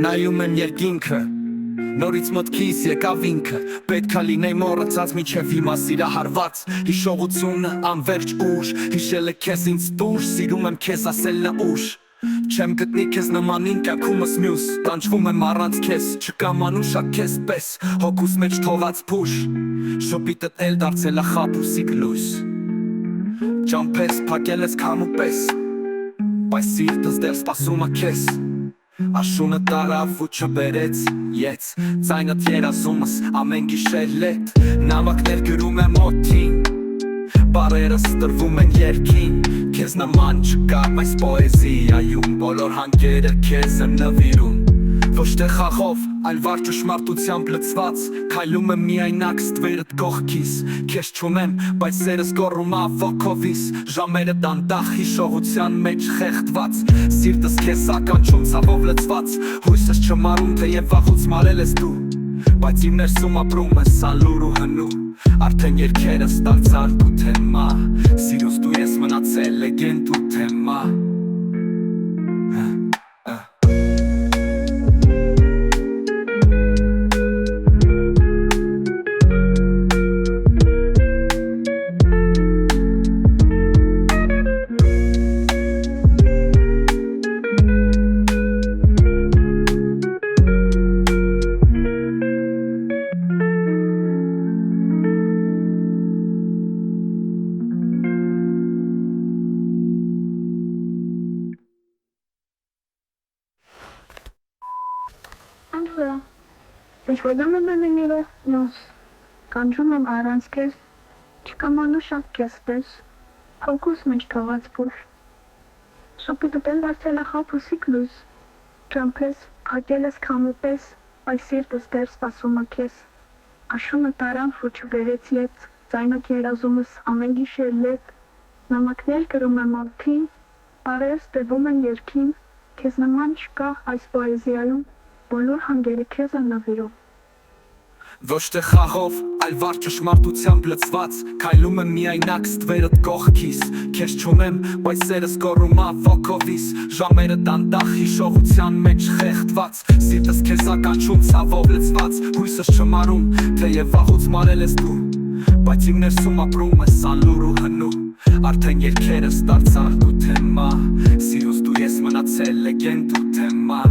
Նայում եմ երկինքը, նորից մտքիս եկավ ինքը, պետք է լինեի մոռացած մինչև հիմա սիրահարված, հիշողությունը անվերջ ուժ, հիշել է քեզ ինձ տուժ, սիրում եմ քեզ ասել նա ուժ, չեմ գտնի քեզ նմանին կյանքումս մյուս, տանջվում եմ առանց քեզ, չկա մանուշակ քեզ պես, հոգուս մեջ թողած փուշ, շոպիտդ էլ դարձել է խաբուսիկ լույս, ճամփես փակել ես քամու պես, բայց սիրտս դեռ սպասում է քեզ, Աշունը տարավ ու չբերեց եծ, ձայնդ երազումս ամեն գիշեր լետ, նամակներ գրում եմ օդին, բարերս տրվում են երկին, քեզ նման չկա այս պոեզիայում, բոլոր հանգերը քեզ եմ նվիրում, ոչ թե խաղով, այլ վար ճշմարտությամբ լցված, քայլում եմ միայնակ ստվերդ կողքիս, քեզ չունեմ, բայց սերս գոռում ա ոգովիս, ժամերը դանդաղ հիշողության մեջ խեղդված, սիրտս քեզ ականջում ցավով լցված, հույսս չմարում թեև վաղուց մարել ես դու, բայց իմ ներսում ապրում ես սալուր ու հնու, արդեն երգերս դարձար դու թեմա, սիրուս դու ես մնացել լեգենդ ու թեմա Ինչվոդում եմ նինիրը նոս, կանջում եմ առանց կեզ, չկամանուշակ կեզ պես, հոգուս մեջ թողած բուր, շոպիտը պել դարձել է խապուսիկ լույս, ճամփես փակել ես քամու պես, այս սիրտս դեռ սպասում է քեզ, աշունը տարավ ու չբերեց եծ, ձայնդ երազումս ամեն գիշեր լետ, նամակներ գրում եմ օդին, բարերս տրվում են երկին, քեզ նման չկա այս պոեզիայում, բոլոր հանգերը քեզ են նվիրում Ոչ թե խաղով, այլ վար ճշմարտությամբ լցված, քայլում եմ միայնակ ստվերդ կողքիս, քեզ չունեմ, բայց սերս գոռում ա ոգովիս, ժամերը դանդաղ հիշողության մեջ խեղդված, սիրտս քեզ ականջում ցավով լցված, հույսս չմարում, թեև վաղուց մարել ես դու, բայց իմ ներսում ապրում ես սալուր ու հնու, արդեն երգերս դարձար դու թեմա, սիրուս դու ես մնացել լեգենդ ու թեմա